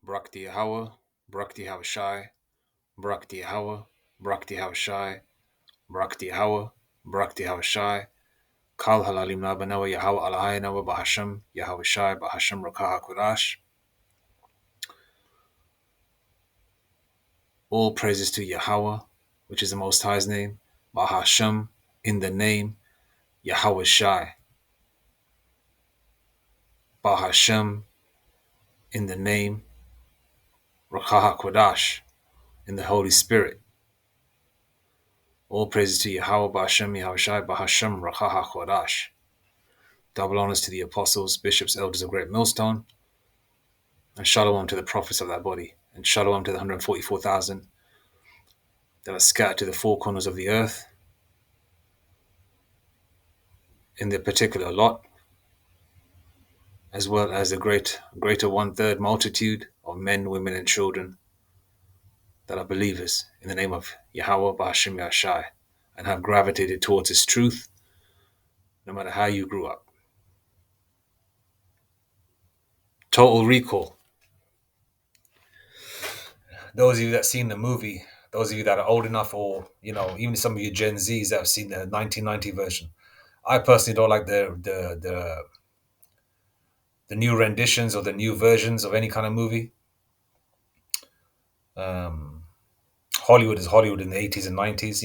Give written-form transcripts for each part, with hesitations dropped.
Brakti Yahweh, Brakti Havashai, Brakti Yahweh, Brakti Havashai, Brakti Yahweh, Brakti Havashai, Kal Halalim Nabanawa Yahweh Alahaynawa Bahasham, Yahweh Shai Bahasham Rakaha Kodash. All praises to Yahweh, which is the Most High's name, Bahasham, in the name, Yahweh Shai, Bahasham, in the name, Rakaha Kodash, in the Holy Spirit. All praises to Yahweh, Bahasham, Yahweh Shai, Bahasham, Rakaha Kodash. Double honors to the apostles, bishops, elders of Great Millstone, and shalom to the prophets of that body, and shalom to the 144,000 that are scattered to the four corners of the earth in their particular lot, as well as the greater one-third multitude of men, women, and children that are believers in the name of Yahweh Ba'ashim Yashai and have gravitated towards His truth, no matter how you grew up. Total Recall. Those of you that seen the movie, those of you that are old enough, or even some of you Gen Zs that have seen the 1990 version. I personally don't like the new renditions or the new versions of any kind of movie. Hollywood is Hollywood in the 80s and 90s,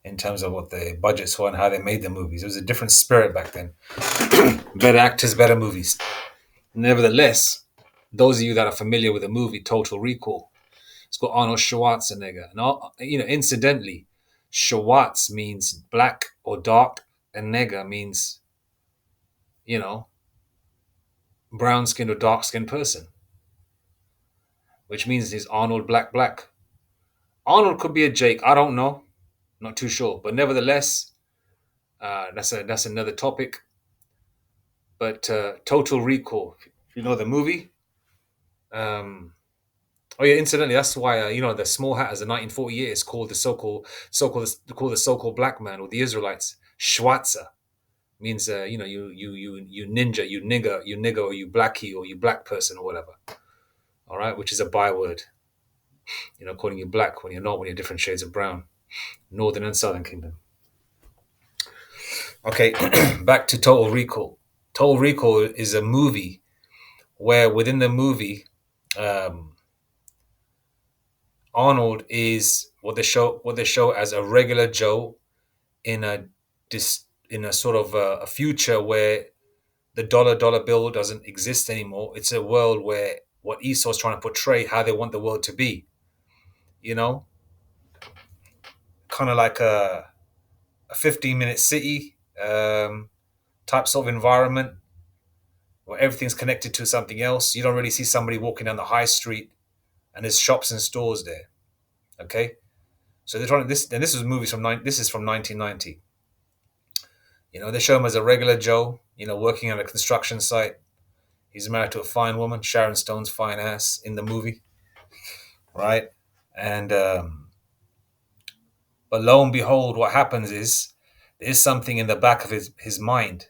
in terms of what the budgets were and how they made the movies. It was a different spirit back then. Better actors, better movies. Nevertheless, those of you that are familiar with the movie Total Recall, it's got Arnold Schwarzenegger. And, incidentally, Schwarz means black or dark, and Nega means, brown-skinned or dark-skinned person, which means he's Arnold Black. Arnold could be a Jake. I don't know. Not too sure. But nevertheless, that's another topic. But Total Recall, if you know the movie. Oh yeah, incidentally, that's why the Small Hatters in 1948 is called the so-called black man, or the Israelites. Schwarzer means you ninja, you nigger, or you blackie, or you black person, or whatever. All right, which is a byword. Calling you black when you're not, when you're different shades of brown, Northern and Southern Kingdom. Okay, back to Total Recall. Total Recall is a movie where within the movie, Arnold is what they show as a regular Joe in a sort of a future where the dollar bill doesn't exist anymore. It's a world where what Esau's trying to portray, how they want the world to be, kind of like a 15-minute city type sort of environment where everything's connected to something else. You don't really see somebody walking down the high street and there's shops and stores there. Okay, so they're trying this, and this is movies this is from 1990. They show him as a regular Joe, working on a construction site. He's married to a fine woman, Sharon Stone's fine ass in the movie, right? And but lo and behold, what happens is there's something in the back of his mind.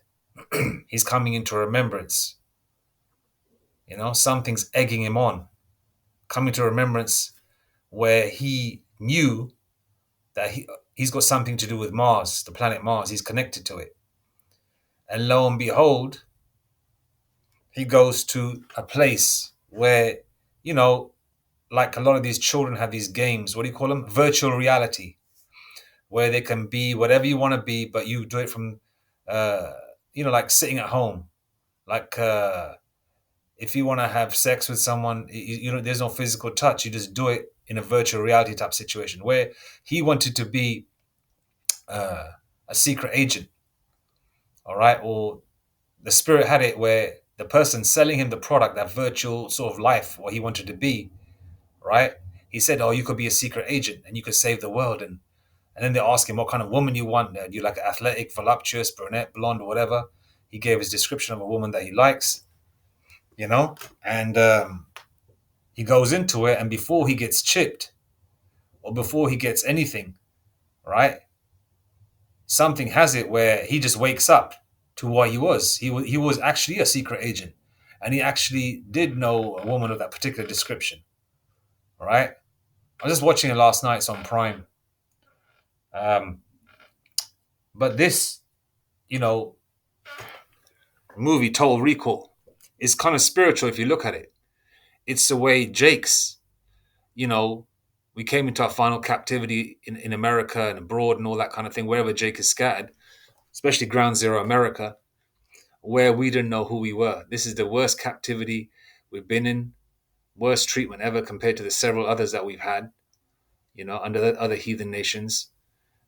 He's coming into remembrance. Something's egging him on, coming to remembrance, where he knew that he's got something to do with Mars, the planet Mars. He's connected to it. And lo and behold, he goes to a place where, like a lot of these children have these games, what do you call them? Virtual reality, where they can be whatever you want to be, but you do it from, like sitting at home. Like if you want to have sex with someone, there's no physical touch. You just do it in a virtual reality type situation, where he wanted to be a secret agent. All right. Or the spirit had it where the person selling him the product, that virtual sort of life, what he wanted to be, right? He said, "Oh, you could be a secret agent and you could save the world." And then they ask him what kind of woman you want. Do you like an athletic, voluptuous, brunette, blonde, or whatever? He gave his description of a woman that he likes, and he goes into it. And before he gets chipped or before he gets anything, right? Something has it where he just wakes up to what he was. He was actually a secret agent. and he actually did know a woman of that particular description. All right, I was just watching it last night. It's on Prime. Um, but this, you know, movie Total Recall is kind of spiritual if you look at it. It's the way Jake's, you know, we came into our final captivity in America and abroad and all that kind of thing, wherever Jake is scattered, especially Ground Zero America, where we didn't know who we were. This is the worst captivity we've been in, worst treatment ever compared to the several others that we've had, under the other heathen nations,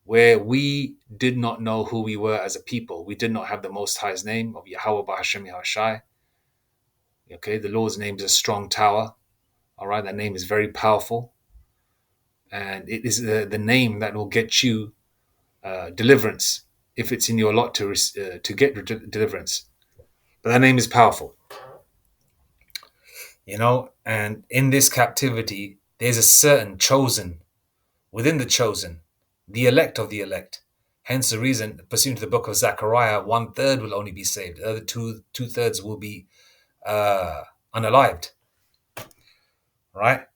where we did not know who we were as a people. We did not have the Most High's name of Yahweh Bahashem Yahushai. Okay, the Lord's name is a strong tower. All right, that name is very powerful. And it is the name that will get you deliverance if it's in your lot to get deliverance. But that name is powerful, And in this captivity, there's a certain chosen within the chosen, the elect of the elect. Hence the reason, pursuant to the book of Zechariah, 1/3 will only be saved. The other two-thirds will be unalived. Right?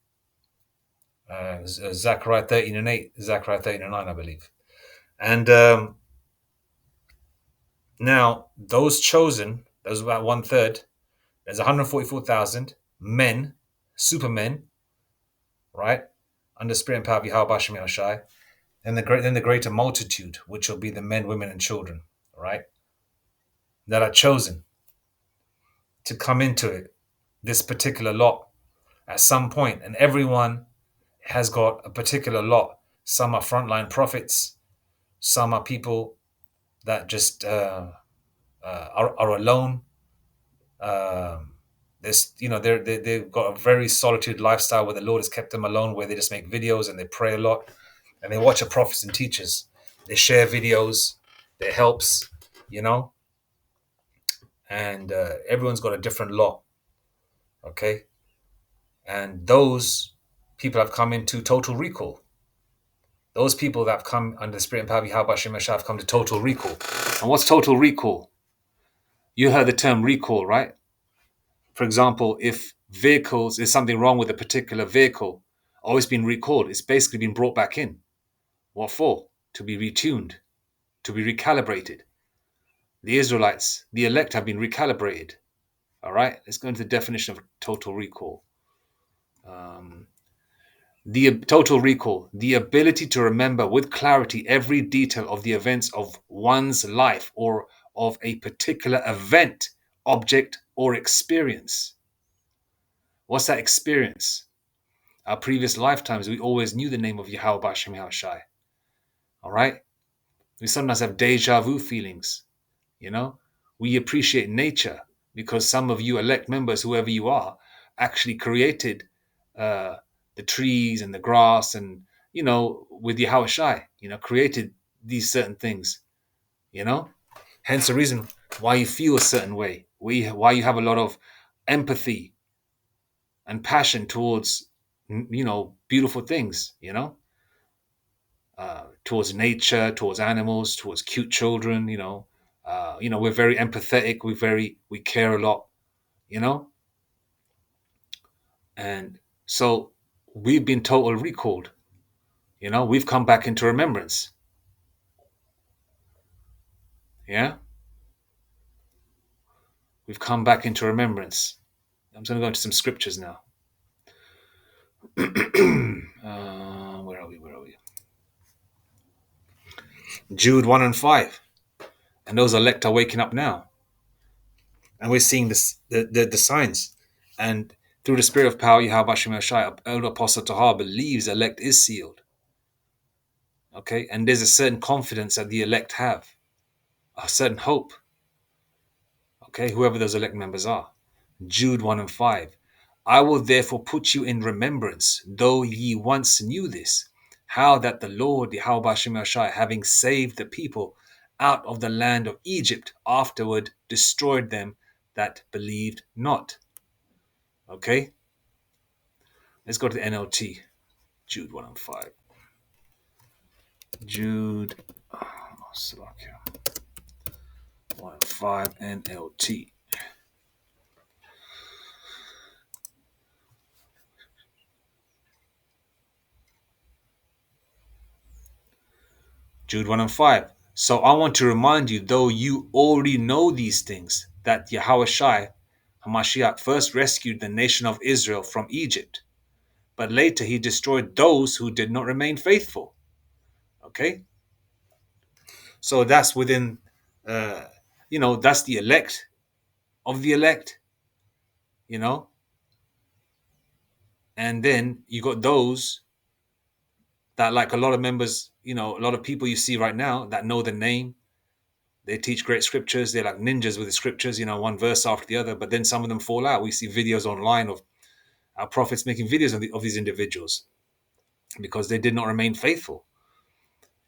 Zechariah 13:8, Zechariah 13:9, I believe. And now those chosen, those about 1/3, there's 144,000 men, supermen, right? Under spirit and power of Yahweh Bashem Yahushai. Then the greater multitude, which will be the men, women, and children, right? That are chosen to come into it, this particular lot at some point. And everyone has got a particular lot. Some are frontline prophets. Some are people that just are alone. They've got a very solitude lifestyle where the Lord has kept them alone, where they just make videos and they pray a lot and they watch the prophets and teachers. They share videos, their helps, and everyone's got a different lot. Okay. And those people have come into total recall. Those people that have come under the spirit and power of Yahweh Hashem have come to total recall. And what's total recall? You heard the term recall, right? For example, if there's something wrong with a particular vehicle, or it's been recalled, it's basically been brought back in. What for? To be retuned, to be recalibrated. The Israelites, the elect, have been recalibrated. All right, let's go into the definition of total recall. The total recall, the ability to remember with clarity every detail of the events of one's life or of a particular event, object, or experience. What's that experience? Our previous lifetimes, we always knew the name of Yahweh Bashem Yahushai. All right? We sometimes have deja vu feelings. We appreciate nature because some of you elect members, whoever you are, actually created the trees and the grass and, with Yahweh Shai, created these certain things, Hence the reason why you feel a certain way, why you have a lot of empathy and passion towards, beautiful things, towards nature, towards animals, towards cute children, we're very empathetic. We care a lot, and so we've been total recalled. We've come back into remembrance. Yeah, we've come back into remembrance. I'm going to go into some scriptures now. Where are we? Jude 1 and 5. And those elect are waking up now. And we're seeing this, the signs. And through the spirit of power, Yahweh Hashem Yahshai, Elder Apostle Tahar believes elect is sealed. Okay, and there's a certain confidence that the elect have, a certain hope. Okay, whoever those elect members are. Jude 1 and 5. I will therefore put you in remembrance, though ye once knew this, how that the Lord, Yahweh Hashem Yahshai, having saved the people out of the land of Egypt, afterward destroyed them that believed not. Okay, let's go to the NLT. Jude 1 and 5. Jude 1 and 5 NLT. Jude 1 and 5. So I want to remind you, though you already know these things, that Yahweh Shai Hamashiach first rescued the nation of Israel from Egypt, but later he destroyed those who did not remain faithful. Okay? So that's within, uh, that's the elect of the elect, you know? And then you got those that, like a lot of members, a lot of people you see right now that know the name. They teach great scriptures. They're like ninjas with the scriptures, one verse after the other. But then some of them fall out. We see videos online of our prophets making videos of these individuals because they did not remain faithful,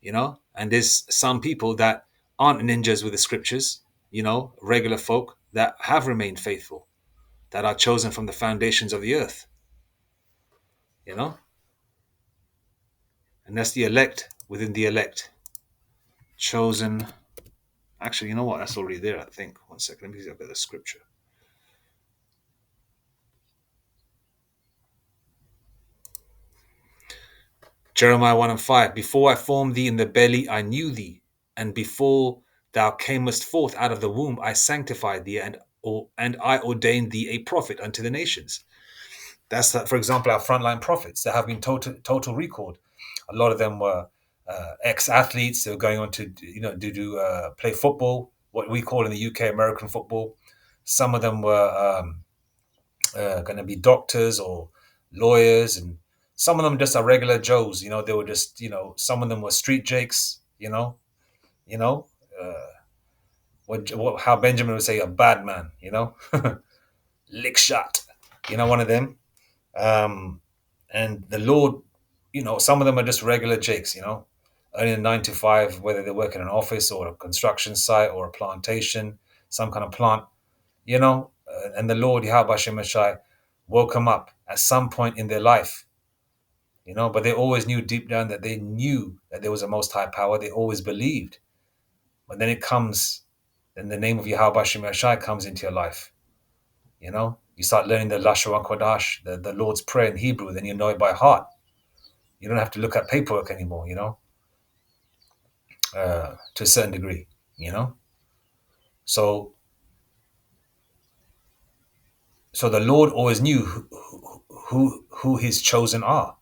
And there's some people that aren't ninjas with the scriptures, regular folk that have remained faithful, that are chosen from the foundations of the earth, you know? And that's the elect within the elect. Chosen. Actually, you know what? That's already there, I think. One second. Let me see if I get the scripture. Jeremiah 1 and 5. Before I formed thee in the belly, I knew thee. And before thou camest forth out of the womb, I sanctified thee, and I ordained thee a prophet unto the nations. That's, for example, our frontline prophets that have been total recalled. A lot of them were ex-athletes. They were going on to, play football, what we call in the UK American football. Some of them were going to be doctors or lawyers, and some of them just are regular Joes. They were just, some of them were street jakes. You know, uh, how Benjamin would say, a bad man. Lick shot. One of them. And the Lord, some of them are just regular jakes. Earning a 9 to 5, whether they work in an office or a construction site or a plantation, some kind of plant. And the Lord, Yahweh Hashem Shai, woke them up at some point in their life, but they always knew deep down that they knew that there was a most high power. They always believed. But then then the name of Yahweh Hashem Shai comes into your life. You start learning the Lashon Kodash, the Lord's Prayer in Hebrew, then you know it by heart. You don't have to look at paperwork anymore, to a certain degree, So the Lord always knew who his chosen are,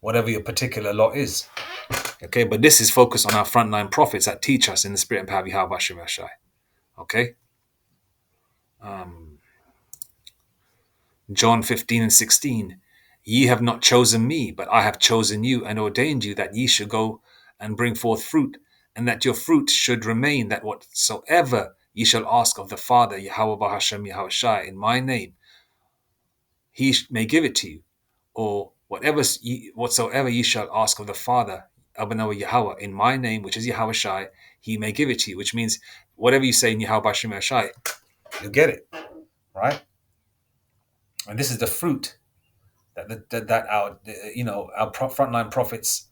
whatever your particular lot is. Okay, but this is focused on our frontline prophets that teach us in the spirit and power of Yahweh Hashem Shai. Okay? John 15 and 16. Ye have not chosen me, but I have chosen you and ordained you that ye should go and bring forth fruit, and that your fruit should remain, that whatsoever ye shall ask of the Father, Yahweh Hashem Yahweh Shai, in my name, he may give it to you. Or whatsoever ye shall ask of the Father, Abanawa Yahweh, in my name, which is Yahweh Shai, he may give it to you, which means whatever you say in Yahweh Hashem Shai, you'll get it, right? And this is the fruit that our frontline prophets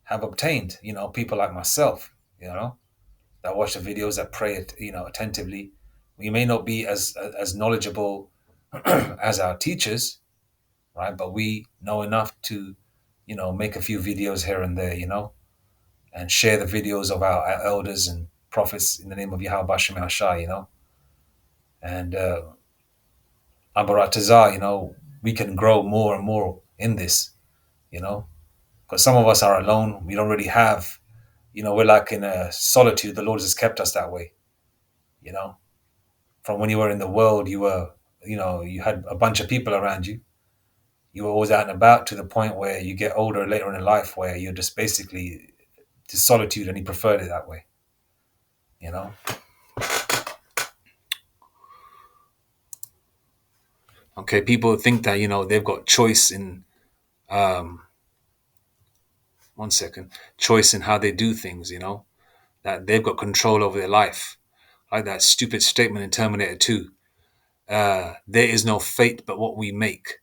have obtained. People like myself, that watch the videos, that pray it, attentively. We may not be as knowledgeable as our teachers, right? But we know enough to, make a few videos here and there, and share the videos of our elders and prophets in the name of Yahweh Bashem Hashai, and Abaratazah, we can grow more and more in this, because some of us are alone. We don't really have, we're like in a solitude. The Lord has kept us that way, from when you were in the world, you were, you had a bunch of people around you. You were always out and about, to the point where you get older later on in life where you're just basically to solitude, and he preferred it that way, Okay, people think that, they've got choice in, choice in how they do things, that they've got control over their life. Like that stupid statement in Terminator 2. There is no fate but what we make.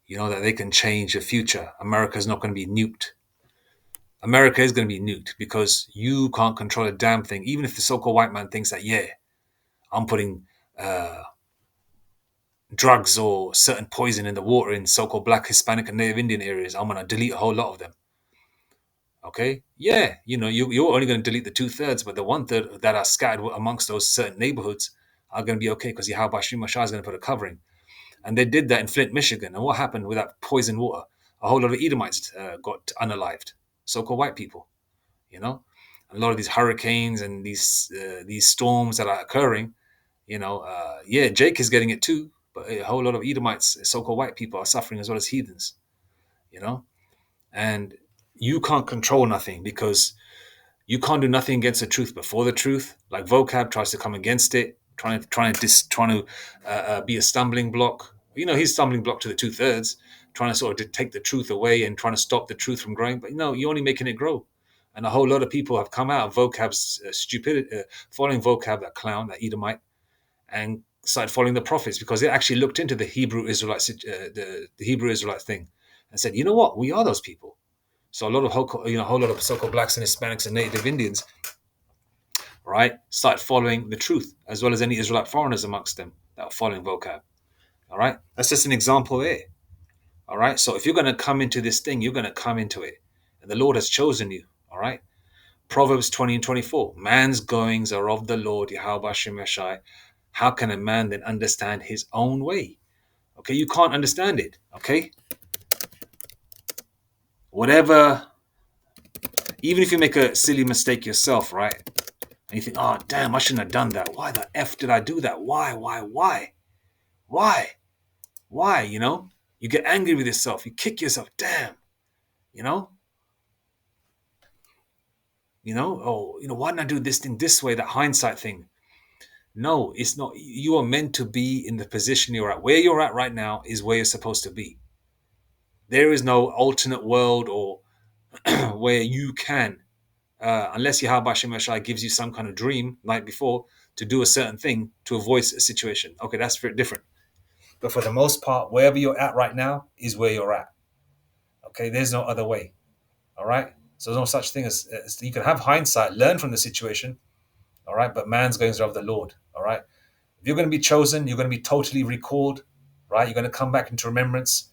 That they can change the future. America's not going to be nuked. America is going to be nuked because you can't control a damn thing. Even if the so-called white man thinks that, yeah, I'm putting drugs or certain poison in the water in so-called black, Hispanic, and Native Indian areas, I'm going to delete a whole lot of them. Okay, yeah, you're only going to delete the 2/3, but the 1/3 that are scattered amongst those certain neighborhoods are going to be okay because Yahweh Shema Shah is going to put a covering. And they did that in Flint, Michigan. And what happened with that poison water? A whole lot of Edomites got unalived, so-called white people. You know, a lot of these hurricanes and these storms that are occurring. Yeah, Jake is getting it too, but a whole lot of Edomites, so-called white people, are suffering as well as heathens. You know, and you can't control nothing because you can't do nothing against the truth before the truth. Like vocab tries to come against it, trying to be a stumbling block. He's stumbling block to the 2/3, trying to sort of take the truth away and trying to stop the truth from growing. But you're only making it grow. And a whole lot of people have come out of vocab's stupidity, following vocab, that clown, that Edomite, and started following the prophets because they actually looked into the Hebrew Israelites, the Hebrew Israelite thing, and said, you know what, we are those people. So a whole lot of so-called blacks and Hispanics and Native Indians, right, start following the truth, as well as any Israelite foreigners amongst them that are following vocab. All right, that's just an example there. All right, so if you're going to come into this thing, you're going to come into it, and the Lord has chosen you. All right, Proverbs 20 and 24: man's goings are of the Lord, Yahweh Shem Yashai. How can a man then understand his own way? Okay, you can't understand it. Okay, whatever, even if you make a silly mistake yourself, right? And you think, oh, damn, I shouldn't have done that. Why the F did I do that? Why? Why? Why? You get angry with yourself. You kick yourself. Damn. You know? Why didn't I do this thing this way? That hindsight thing. No, it's not. You are meant to be in the position you're at. Where you're at right now is where you're supposed to be. There is no alternate world or where you can, unless Yahweh Shem Yashai gives you some kind of dream night before to do a certain thing to avoid a situation. Okay, that's very different. But for the most part, wherever you're at right now is where you're at. Okay, there's no other way. All right. So there's no such thing as you can have hindsight, learn from the situation. All right. But man's goings are of the Lord. All right. If you're going to be chosen, you're going to be totally recalled. Right. You're going to come back into remembrance.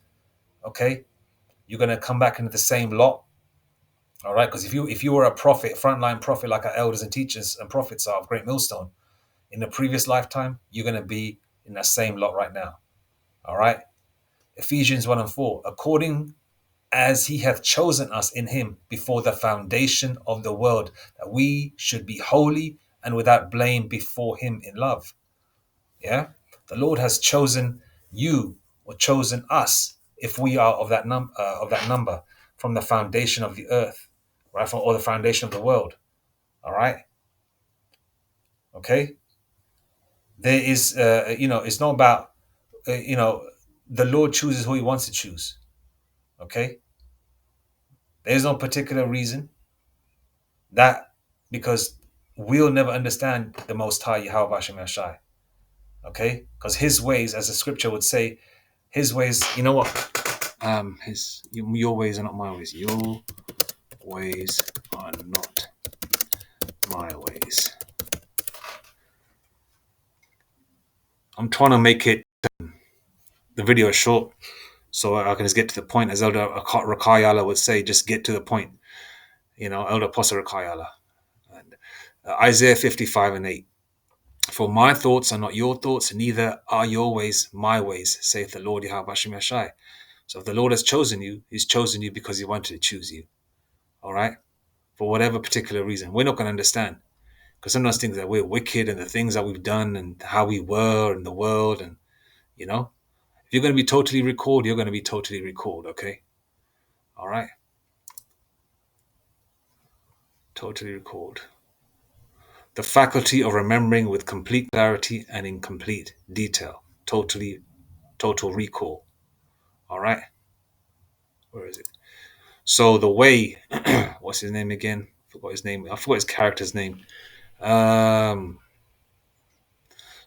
Okay. You're going to come back into the same lot. All right. Because if you were a prophet, frontline prophet, like our elders and teachers and prophets are of Great Millstone, in the previous lifetime, you're going to be in that same lot right now. All right. Ephesians 1 and 4. According as he hath chosen us in him before the foundation of the world, that we should be holy and without blame before him in love. Yeah, the Lord has chosen you, or chosen us, if we are of that number, from the foundation of the earth, right, or the foundation of the world. All right, okay. There is, it's not about, the Lord chooses who He wants to choose. Okay, there's no particular reason. That because we'll never understand the Most High Yahweh Hashem Yashai. Okay, because His ways, as the Scripture would say, His ways. You know what? Your ways are not my ways. Your ways are not my ways. I'm trying to make it the video short so I can just get to the point. As Elder Rakayala would say, just get to the point. Elder Apostle Rakayala. And Isaiah 55 and 8. For my thoughts are not your thoughts, neither are your ways my ways, saith the Lord Yahweh Hashem Yashai. So if the Lord has chosen you, He's chosen you because He wanted to choose you. All right? For whatever particular reason. We're not going to understand. Because sometimes things that we're wicked and the things that we've done and how we were in the world. And, if you're going to be totally recalled, you're going to be totally recalled. Okay? All right? Totally recalled. The faculty of remembering with complete clarity and in complete detail. Total recall. All right? Where is it? So the way, what's his name again? I forgot his character's name.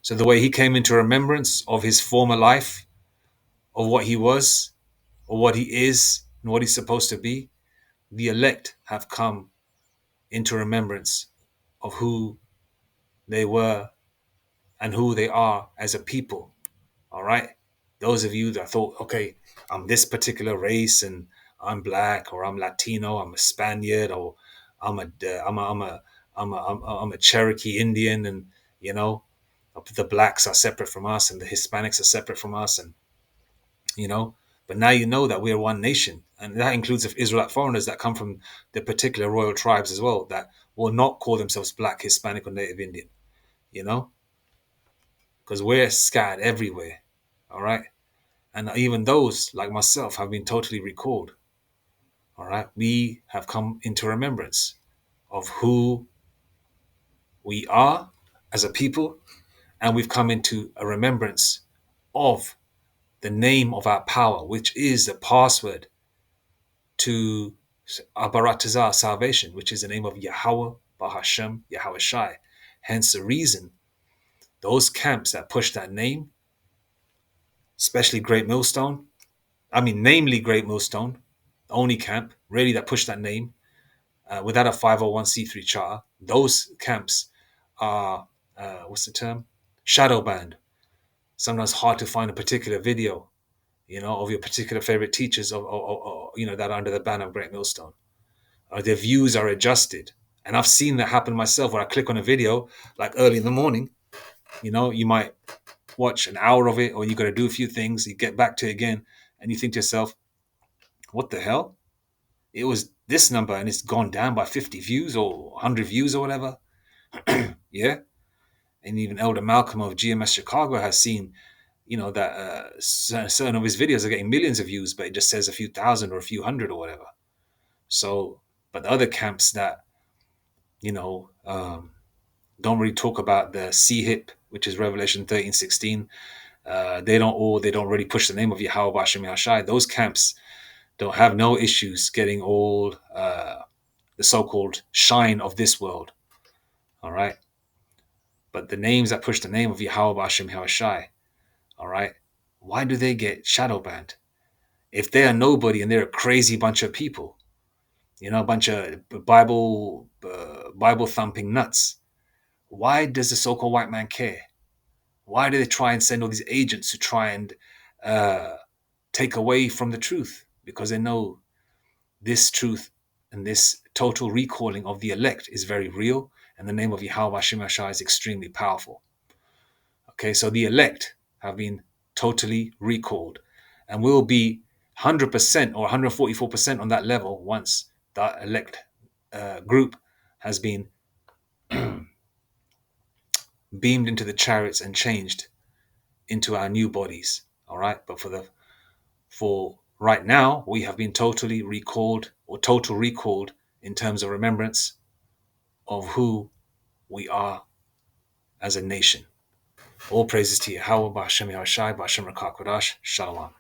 So the way he came into remembrance of his former life, of what he was, or what he is, and what he's supposed to be, the elect have come into remembrance of who they were and who they are as a people. All right? Those of you that thought, okay, I'm this particular race and I'm black, or I'm Latino, I'm a Spaniard, or I'm a I'm a I'm a I'm a Cherokee Indian, and you know, the blacks are separate from us, and the Hispanics are separate from us, and you know. But now you know that we are one nation, and that includes Israelite foreigners that come from the particular royal tribes as well, that will not call themselves black, Hispanic, or Native Indian. You know, because we're scattered everywhere. All right, and even those like myself have been totally recalled. All right, we have come into remembrance of who we are as a people, and we've come into a remembrance of the name of our power, which is the password to our Baratazah salvation, which is the name of Yahweh, Bahashem, Yahweh Shai. Hence the reason those camps that push that name, especially Great Millstone, namely Great Millstone, the only camp really that pushed that name without a 501c3 charter, those camps are, what's the term? Shadow banned. Sometimes hard to find a particular video, of your particular favorite teachers, that are under the ban of Great Millstone. Or their views are adjusted. And I've seen that happen myself where I click on a video like early in the morning. You might watch an hour of it, or you got to do a few things. You get back to it again, and you think to yourself, what the hell? It was this number and it's gone down by 50 views or 100 views or whatever. Yeah. And even Elder Malcolm of GMS Chicago has seen, that certain of his videos are getting millions of views, but it just says a few thousand or a few hundred or whatever. So, but the other camps that, don't really talk about the CHIP, which is Revelation 13:16. They don't really push the name of Yahweh Bashem Yahshai. Those camps don't have no issues getting all the so-called shine of this world. All right. But the names that push the name of Yahweh Bashem Yahshai, all right, why do they get shadow banned? If they are nobody and they're a crazy bunch of people, a bunch of Bible thumping nuts, why does the so-called white man care? Why do they try and send all these agents to try and take away from the truth? Because they know this truth and this total recalling of the elect is very real, and the name of Yahweh Hashem Yahshua is extremely powerful. Okay, so the elect have been totally recalled, and will be 100% or 144% on that level once that elect group has been beamed into the chariots and changed into our new bodies. All right, but for right now, we have been totally recalled, or total recalled, in terms of remembrance of who we are as a nation. All praises to Yahweh, Ba'Shem Yahushai, Ba'Shem Rakak Kodash, Shalom.